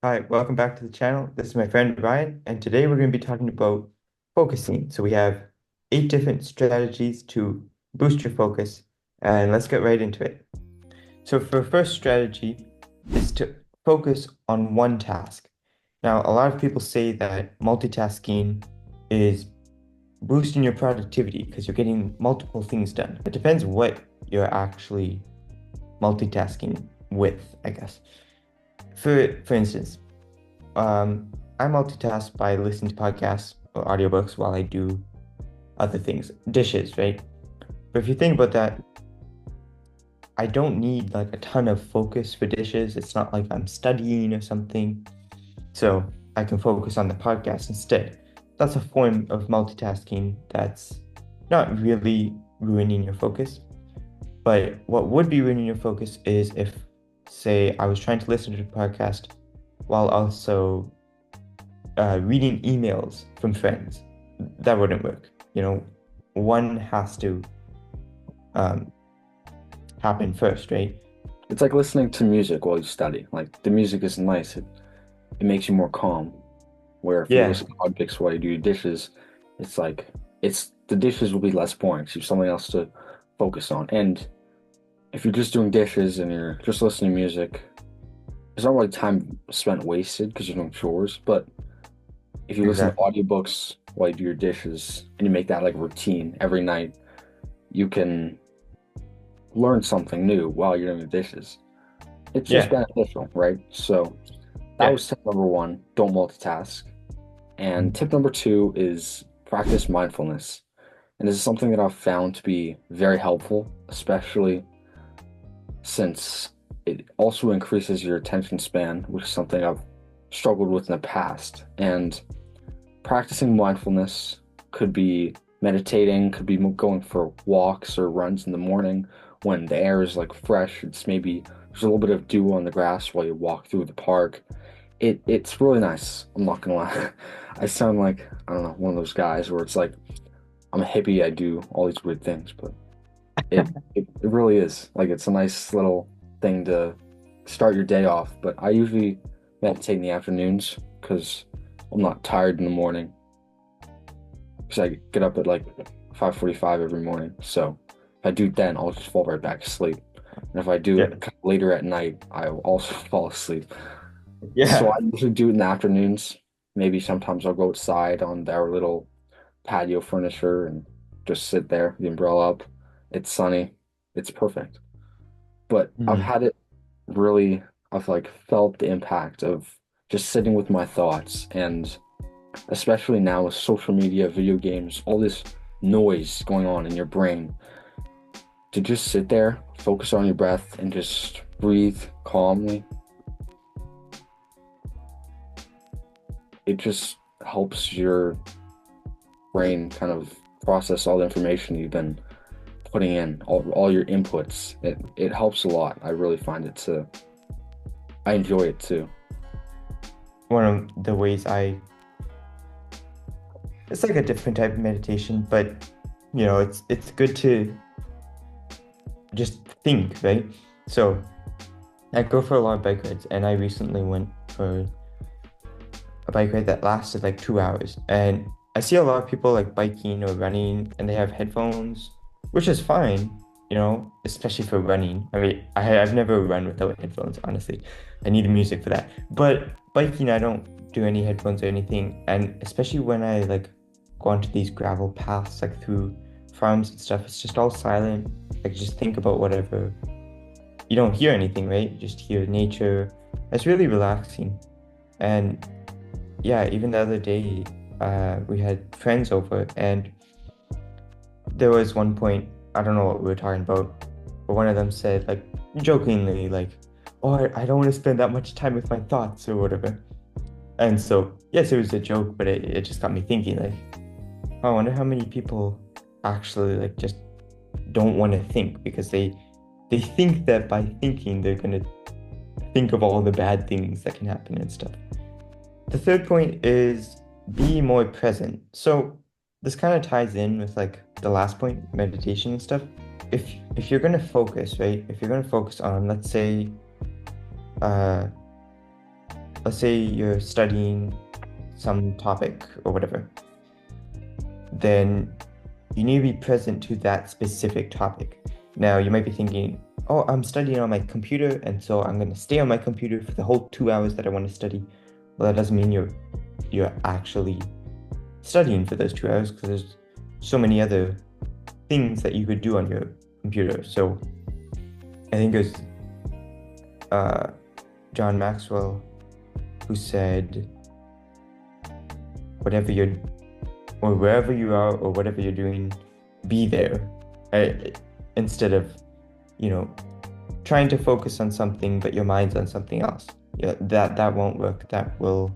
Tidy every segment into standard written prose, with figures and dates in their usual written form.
Hi, welcome back to the channel. This is my friend Ryan, and today we're going to be talking about focusing. So we have 8 different strategies to boost your focus, and let's get right into it. So for first strategy is to focus on one task. Now, a lot of people say that multitasking is boosting your productivity because you're getting multiple things done. It depends what you're actually multitasking with, I guess. For instance, I multitask by listening to podcasts or audiobooks while I do other things, dishes, right? But if you think about that, I don't need like a ton of focus for dishes. It's not like I'm studying or something. So I can focus on the podcast instead. That's a form of multitasking that's not really ruining your focus. But what would be ruining your focus is if, say, I was trying to listen to the podcast while also reading emails from friends. That wouldn't work. One has to um, happen first, right? It's like listening to music while you study. Like the music is nice. It makes you more calm. Where if you Yeah, listen to podcasts while you do your dishes, it's like it's the dishes will be less boring. So you have something else to focus on. And if you're just doing dishes and you're just listening to music, it's not really time spent wasted because you're doing chores. But if you listen to exactly. audiobooks while you do your dishes and you make that like routine every night, you can learn something new while you're doing the dishes. It's just Yeah, beneficial, right? So that yeah. was tip number one, don't multitask. And tip number two is practice mindfulness. And this is something that I've found to be very helpful, especially since it also increases your attention span, which is something I've struggled with in the past. And practicing mindfulness could be meditating, could be going for walks or runs in the morning when the air is like fresh. It's maybe there's a little bit of dew on the grass while you walk through the park. It's really nice. I'm not gonna lie. I sound like, I don't know, one of those guys where it's like I'm a hippie, I do all these weird things, but it really is. Like it's a nice little thing to start your day off. But I usually meditate in the afternoons because I'm not tired in the morning. Because I get up at like 5:45 every morning. So if I do it then, I'll just fall right back to sleep. And if I do Yeah, it kind of later at night, I will also fall asleep. So I yeah, usually do it in the afternoons. Maybe sometimes I'll go outside on our little patio furniture and just sit there, the umbrella up. It's sunny. It's perfect. But I've Mhm. had it really, I've like felt the impact of just sitting with my thoughts, and especially now with social media, video games, all this noise going on in your brain, to just sit there, focus on your breath, and just breathe calmly. It just helps your brain kind of process all the information you've been putting in, all your inputs. It helps a lot. I really find it to, I enjoy it too. One of the ways it's like a different type of meditation, but it's good to just think, right? So I go for a lot of bike rides, and I recently went for a bike ride that lasted like 2 hours. And I see a lot of people like biking or running and they have headphones, which is fine, especially for running. I mean, I've never run without headphones, honestly. I need the music for that. But biking, I don't do any headphones or anything. And especially when I like go onto these gravel paths, like through farms and stuff, it's just all silent. Like just think about whatever. You don't hear anything, right? You just hear nature. It's really relaxing. And yeah, even the other day, we had friends over, and there was one point, I don't know what we were talking about, but one of them said, like, jokingly, like, oh, I don't want to spend that much time with my thoughts or whatever. And so, yes, it was a joke, but it just got me thinking, like, oh, I wonder how many people actually, like, just don't want to think because they think that by thinking, they're gonna think of all the bad things that can happen and stuff. The third point is be more present. So this kind of ties in with like the last point, meditation and stuff. If you're gonna focus, right? If you're gonna focus on, let's say, uh, let's say you're studying some topic or whatever, then you need to be present to that specific topic. Now, you might be thinking, oh, I'm studying on my computer, and so I'm going to stay on my computer for the whole 2 hours that I want to study. Well, that doesn't mean you're actually studying for those 2 hours because there's so many other things that you could do on your computer. So I think it was John Maxwell who said, whatever you're, or wherever you are, or whatever you're doing, be there. Instead of, trying to focus on something, but your mind's on something else. Yeah, that won't work. That will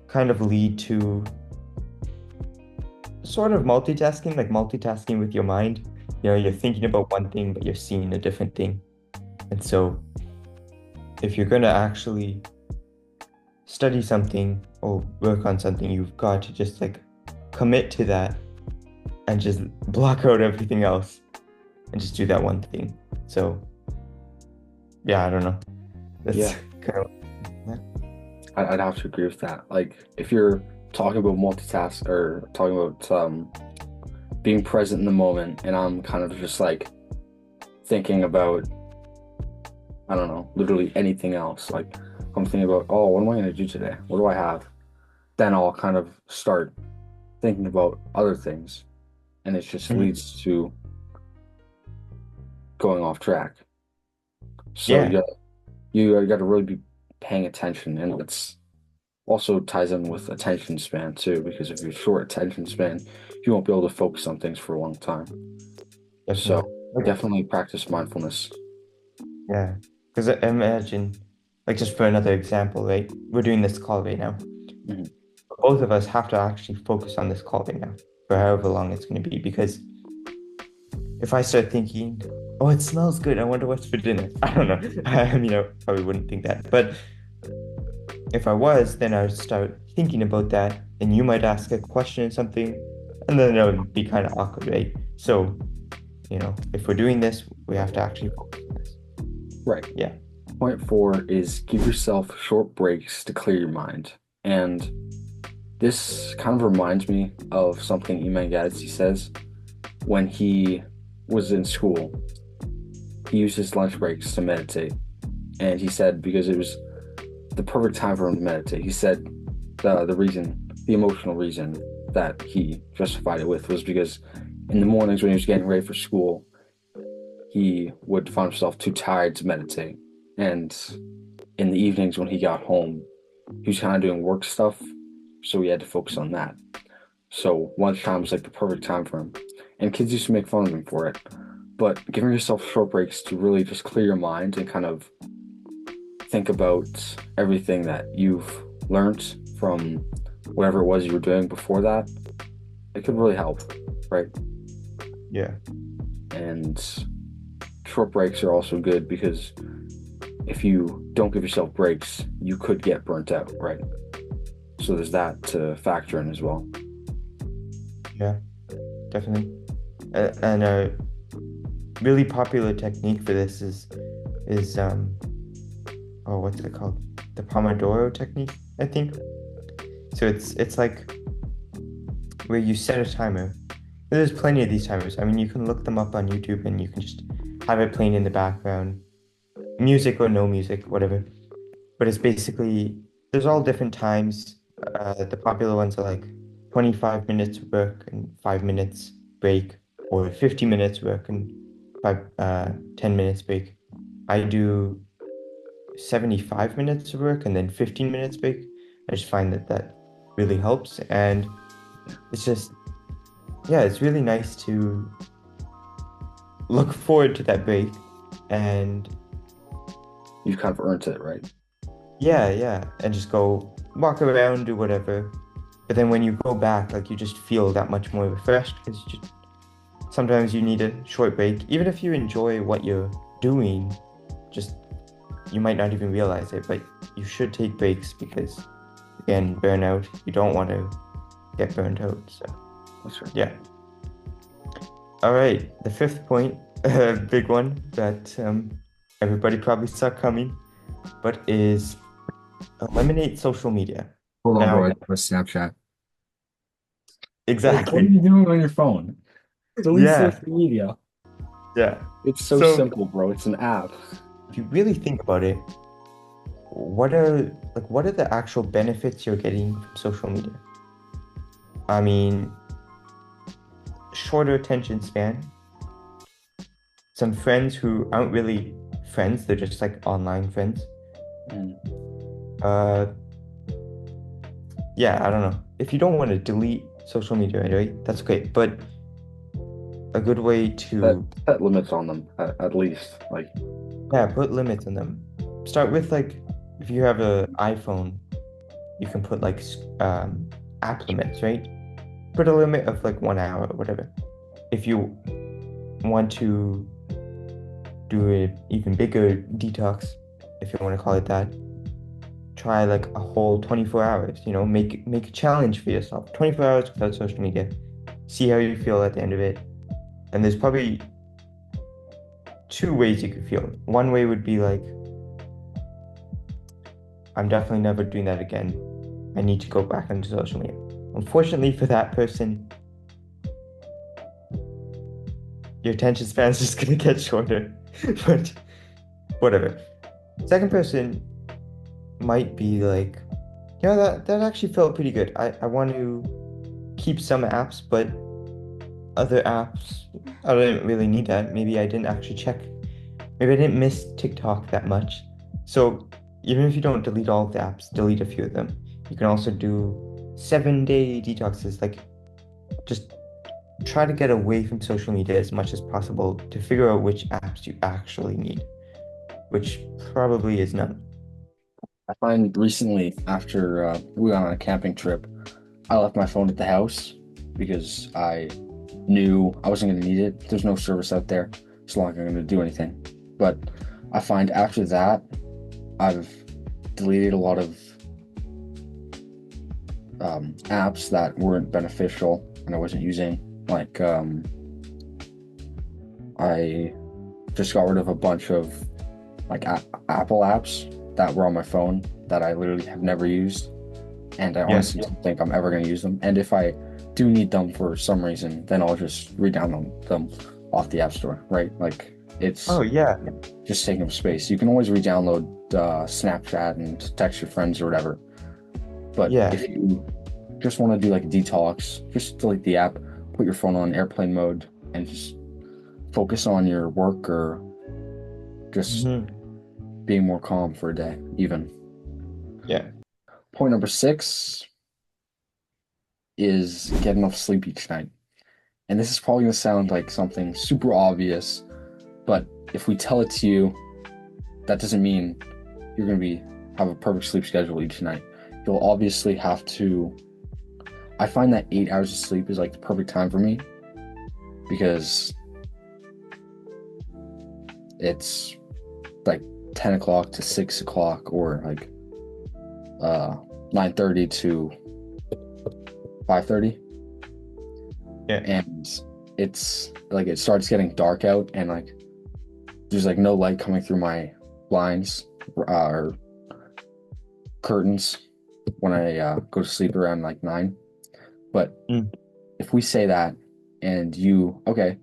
kind of lead to sort of multitasking, like multitasking with your mind. You're thinking about one thing, but you're seeing a different thing. And so if you're going to actually study something or work on something, you've got to just like commit to that and just block out everything else and just do that one thing. So yeah, I don't know. That's Yeah, kind of I'd have to agree with that. Like, if you're talking about multitask or talking about being present in the moment, and I'm kind of just like thinking about, I don't know, literally anything else. Like, I'm thinking about, oh, what am I going to do today? What do I have? Then I'll kind of start thinking about other things, and it just Mhm. leads to going off track. So Yeah, you got to really be paying attention, and it's also ties in with attention span too, because if you're short attention span, you won't be able to focus on things for a long time. So definitely. Like, definitely practice mindfulness. yeah, because I imagine, like, just for another example, right? We're doing this call right now. Mhm. Both of us have to actually focus on this call right now for however long it's going to be. Because if I start thinking, oh, it smells good, I wonder what's for dinner. I don't know. I probably wouldn't think that. But if I was, then I would start thinking about that, and you might ask a question or something, and then it would be kind of awkward, right? So, if we're doing this, we have to actually focus on this. Right. Yeah. Point four is give yourself short breaks to clear your mind. And this kind of reminds me of something Iman Gadzhi says when he was in school. He used his lunch breaks to meditate. And he said because it was the perfect time for him to meditate. He said the emotional reason that he justified it with was because in the mornings when he was getting ready for school, he would find himself too tired to meditate. And in the evenings when he got home, he was kind of doing work stuff, so he had to focus on that. So lunchtime was like the perfect time for him. And kids used to make fun of him for it. But giving yourself short breaks to really just clear your mind and kind of think about everything that you've learned from whatever it was you were doing before that, it could really help, right? Yeah. And short breaks are also good because if you don't give yourself breaks, you could get burnt out, right? So there's that to factor in as well. Yeah, definitely. And a really popular technique for this is oh, what's it called? The Pomodoro technique, I think. So it's like where you set a timer. There's plenty of these timers. I mean, you can look them up on YouTube and you can just have it playing in the background, music or no music, whatever. But it's basically there's all different times. The popular ones are like 25 minutes work and 5 minutes break, or 50 minutes work and 10 minutes break. I do 75 minutes of work and then 15 minutes break. I just find that really helps. And it's just, yeah, it's really nice to look forward to that break. And You've kind of earned it, right? yeah, yeah, and just go walk around, do whatever. But then when you go back, like you just feel that much more refreshed because sometimes you need a short break. Even if you enjoy what you're doing, just you might not even realize it, but you should take breaks because again, burnout, you don't want to get burned out. So That's right. yeah. All right, the fifth point, a big one that everybody probably saw coming, but is eliminate social media. Hold on, bro. Now, I press Snapchat. Like, what are exactly. you doing on your phone? Delete Yeah, social media. yeah. It's so So simple, bro. It's an app. if you really think about it, what are the actual benefits you're getting from social media? I mean, shorter attention span, some friends who aren't really friends, they're just like online friends. Mm. Uh, yeah, I don't know. If you don't want to delete social media right away, that's okay. But a good way Set to, set limits on them at least. Like, yeah, put limits on them. Start with like, if you have an iPhone, you can put like app limits, right? Put a limit of like 1 hour or whatever. If you want to do an even bigger detox, if you want to call it that, try like a whole 24 hours, make a challenge for yourself. 24 hours without social media. See how you feel at the end of it. And there's probably two ways you could feel. One way would be like, I'm definitely never doing that again. I need to go back onto social media. Unfortunately for that person, your attention span is just gonna get shorter. But whatever. Second person might be like, that actually felt pretty good. I want to keep some apps, but other apps, I didn't really need that. Maybe I didn't actually check. Maybe I didn't miss TikTok that much. So even if you don't delete all of the apps, delete a few of them. You can also do 7-day detoxes. Like just try to get away from social media as much as possible to figure out which apps you actually need, which probably is none. I find recently after we went on a camping trip, I left my phone at the house because I knew I wasn't going to need it. There's no service out there. It's not like I'm going to do anything. But I find after that, I've deleted a lot of apps that weren't beneficial and I wasn't using. Like, I just got rid of a bunch of like Apple apps that were on my phone that I literally have never used. And I Yeah. honestly don't think I'm ever going to use them. And if I do need them for some reason, then I'll just re-download them off the App Store, right? Like Oh it's yeah. just taking up space. You can always re-download Snapchat and text your friends or whatever. But Yeah. if you just want to do like a detox, just delete the app, put your phone on airplane mode, and just focus on your work or just Hmm. being more calm for a day, even. Yeah. Point number six is get enough sleep each night. And this is probably going to sound like something super obvious, but if we tell it to you, that doesn't mean you're going to have a perfect sleep schedule each night. You'll obviously have to. I find that 8 hours of sleep is like the perfect time for me because it's like 10 o'clock to 6 o'clock or like 9:30 to 5:30. Yeah. And it's like it starts getting dark out and like there's like no light coming through my blinds or curtains when I go to sleep around like 9. But Mm. if we say that and okay,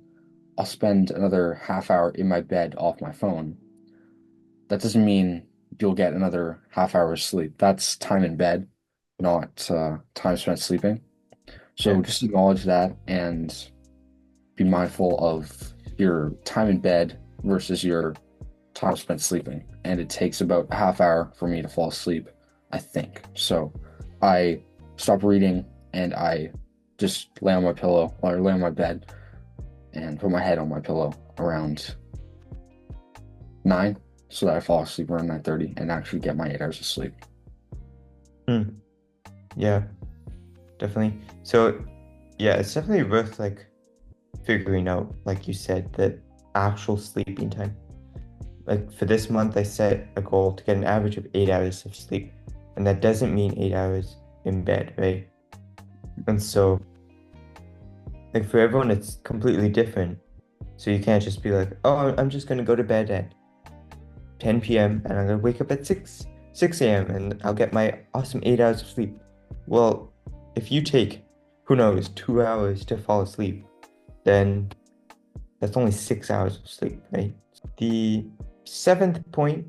I'll spend another half hour in my bed off my phone, that doesn't mean you'll get another half hour of sleep. That's time in bed, not time spent sleeping. So Yeah. just acknowledge that and be mindful of your time in bed versus your time spent sleeping. And it takes about a half hour for me to fall asleep, I think. So I stop reading and I just lay on my pillow or lay on my bed and put my head on my pillow around 9 so that I fall asleep around 9:30 and actually get my 8 hours of sleep. Mm. Yeah. Definitely. So yeah, it's definitely worth like figuring out, like you said, the actual sleeping time. Like for this month, I set a goal to get an average of 8 hours of sleep. And that doesn't mean 8 hours in bed, right? And so, like for everyone, it's completely different. So you can't just be like, oh, I'm just gonna go to bed at 10 p.m. and I'm gonna wake up at 6. 6 a.m. and I'll get my awesome 8 hours of sleep. Well, if you take, who knows, 2 hours to fall asleep, then that's only 6 hours of sleep, right? The seventh point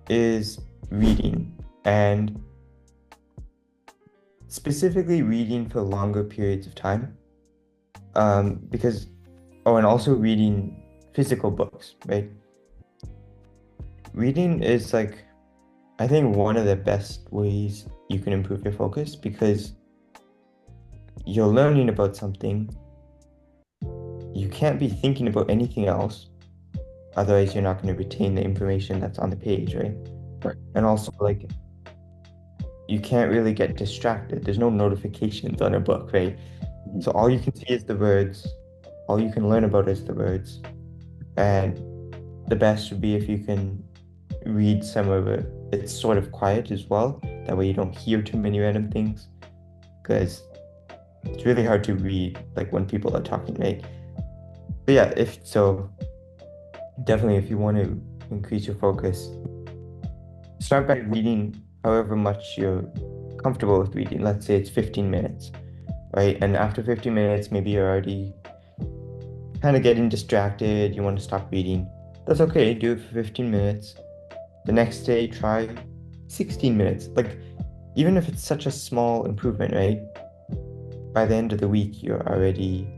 is reading, and specifically reading for longer periods of time. Because, oh, and also reading physical books, right? Reading is like, I think one of the best ways you can improve your focus because you're learning about something. You can't be thinking about anything else. Otherwise, you're not going to retain the information that's on the page, right? Right. And also, like, you can't really get distracted. There's no notifications on a book, right? Mhm. So all you can see is the words. All you can learn about is the words. And the best would be if you can read somewhere where it's sort of quiet as well. That way you don't hear too many random things. Because it's really hard to read like when people are talking, right? But yeah, if so, definitely if you want to increase your focus, start by reading however much you're comfortable with reading. Let's say it's 15 minutes, right? And after 15 minutes, maybe you're already kind of getting distracted, you want to stop reading. That's okay, do it for 15 minutes. The next day, try 16 minutes. Like, even if it's such a small improvement, right? By the end of the week, you're already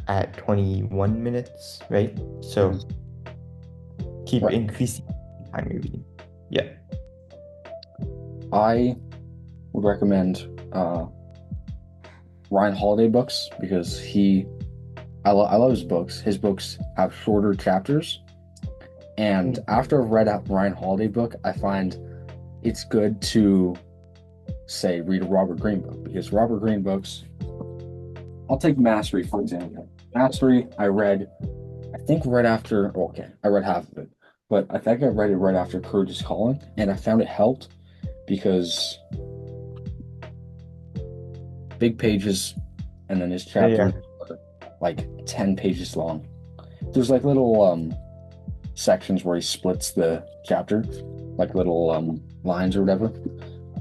at 21 minutes, right? So Mhm. keep Right. increasing the time you're reading. Yeah. I would recommend Ryan Holiday books because I love his books. His books have shorter chapters, and Mm. after I've read a Ryan Holiday book, I find it's good to say read a Robert Greene book because Robert Greene books. I'll take Mastery for example. Mastery, I think right after. Okay, I read half of it, but I think I read it right after Courage is Calling, and I found it helped because big pages, and then his chapters Yeah. are like 10 pages long. There's like little sections where he splits the chapter, like little lines or whatever.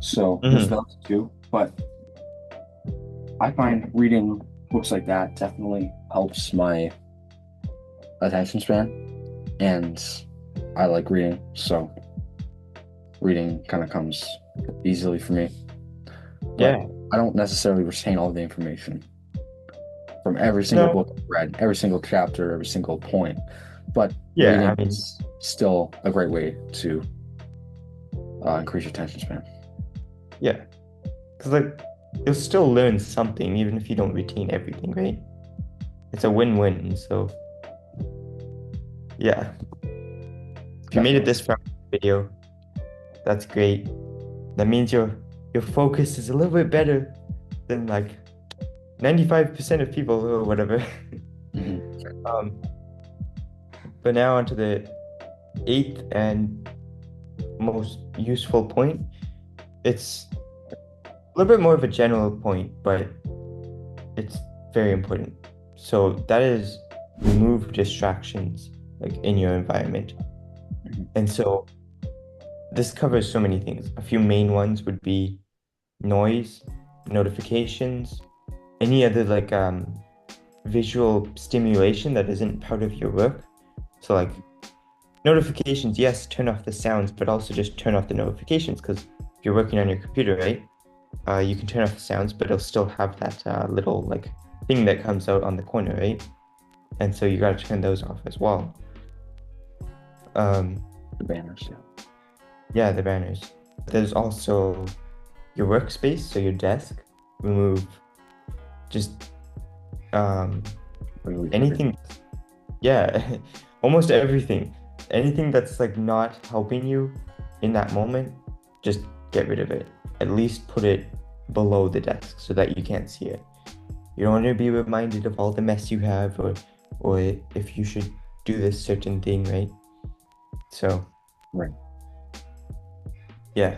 So there's Hmm. those too. But I find reading books like that definitely helps my attention span, and I like reading, so reading kind of comes easily for me. But Yeah. I don't necessarily retain all the information from every single No. book I've read, every single chapter, every single point. But Yeah, reading I mean, is still a great way to increase your attention span. yeah. Because, like, you'll still learn something even if you don't retain everything, right? It's a win-win. So, yeah. If you made it Definitely. this far in the video, that's great. That means your focus is a little bit better than like 95% of people or whatever. Mhm. Um, but now onto the eighth and most useful point. It's a little bit more of a general point, but it's very important. So that is remove distractions like in your environment. Mhm. And so this covers so many things. A few main ones would be noise, notifications, any other like visual stimulation that isn't part of your work. So like notifications, yes, turn off the sounds, but also just turn off the notifications because if you're working on your computer, right? You can turn off the sounds, but it'll still have that little like thing that comes out on the corner, right? And so you got to turn those off as well. Um, The banners, yeah. yeah, the banners. There's also your workspace, so your desk. Remove just um, Literally everything. anything. Yeah, almost everything. Anything that's like not helping you in that moment, just get rid of it. At least put it below the desk so that you can't see it. You don't want to be reminded of all the mess you have or if you should do this certain thing, right? So Right. yeah,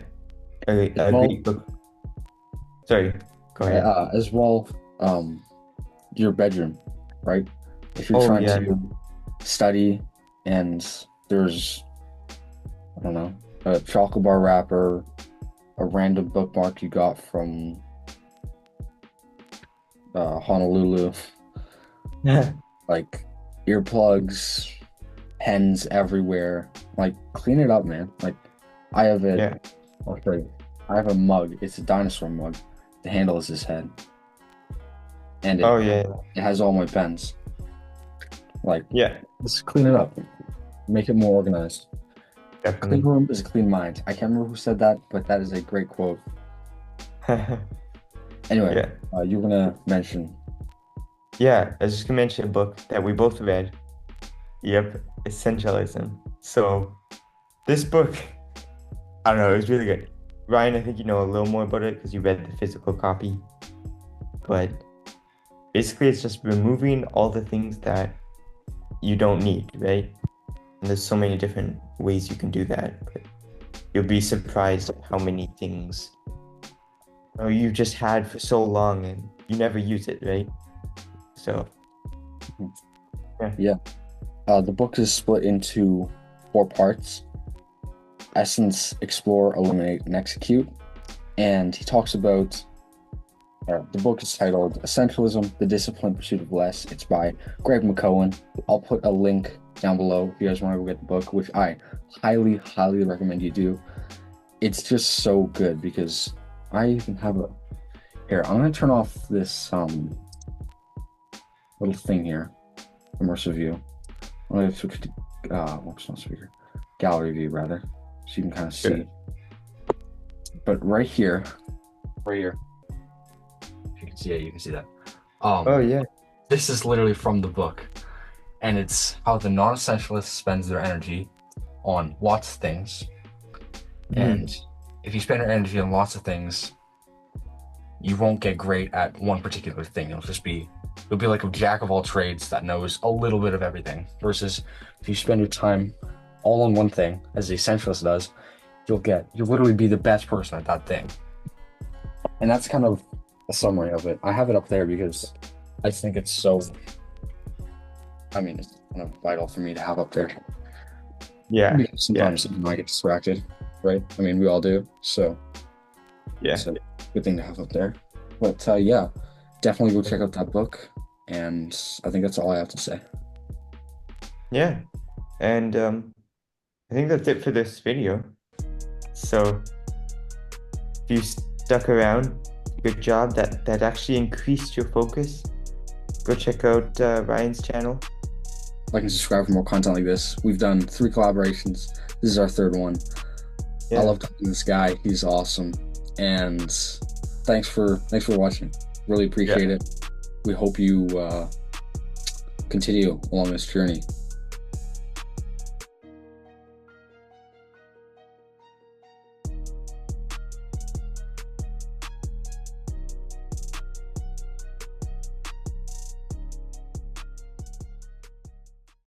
As a well, great book. Sorry, go ahead. as well, um, your bedroom, right? If you're Oh trying yeah, to study and there's, I don't know, a chocolate bar wrapper, a random bookmark you got from Honolulu, Yeah. like earplugs, pens everywhere. Like, clean it up, man. Like, I have it. Yeah. I'll show you. I have a mug. It's a dinosaur mug. The handle is his head, and Oh it yeah. it has all my pens. Like, Yeah. let's clean it up, make it more organized. Clean Definitely. room is a clean mind. I can't remember who said that, but that is a great quote. Anyway, Yeah. you're gonna mention. Yeah. I was just gonna mention a book that we both read. Yep. Essentialism. So this book, I don't know, it was really good. Ryan, I think you know a little more about it because you read the physical copy. But basically, it's just removing all the things that you don't need, right? And there's so many different ways you can do that. But you'll be surprised at how many things you've just had for so long and you never use it, right? So, yeah. Yeah, the book is split into four parts: essence, explore, eliminate, and execute. And he talks about the book is titled Essentialism: The Disciplined Pursuit of Less. It's by Greg McCohen. I'll put a link down below if you guys want to go get the book, which I highly, highly recommend you do. It's just so good because I even have a here. I'm gonna turn off this little thing here, immersive view. I'm gonna switch to whoops, not speaker, gallery view rather, so you can kind of see. Sure. But right here, if you can see it, you can see that. Oh, yeah. This is literally from the book, and it's how the non-essentialist spends their energy on lots of things. And if you spend your energy on lots of things, you won't get great at one particular thing. You'll be like a jack of all trades that knows a little bit of everything. Versus if you spend your time all on one thing, as the essentialist does, you'll literally be the best person at that thing. And that's kind of a summary of it. I have it up there because I think it's so, I mean, it's kind of vital for me to have up there. Yeah. Because sometimes I get distracted, right? I mean, we all do. So Yeah. it's a good thing to have up there. But yeah, definitely go check out that book. And I think that's all I have to say. Yeah. And I think that's it for this video. So if you stuck around, good job. That actually increased your focus. Go check out Ryan's channel. Like and subscribe for more content like this. We've done 3 collaborations. This is our 3rd one. Yeah. I love talking to this guy. He's awesome. And thanks for watching. Really appreciate it. We hope you continue along this journey.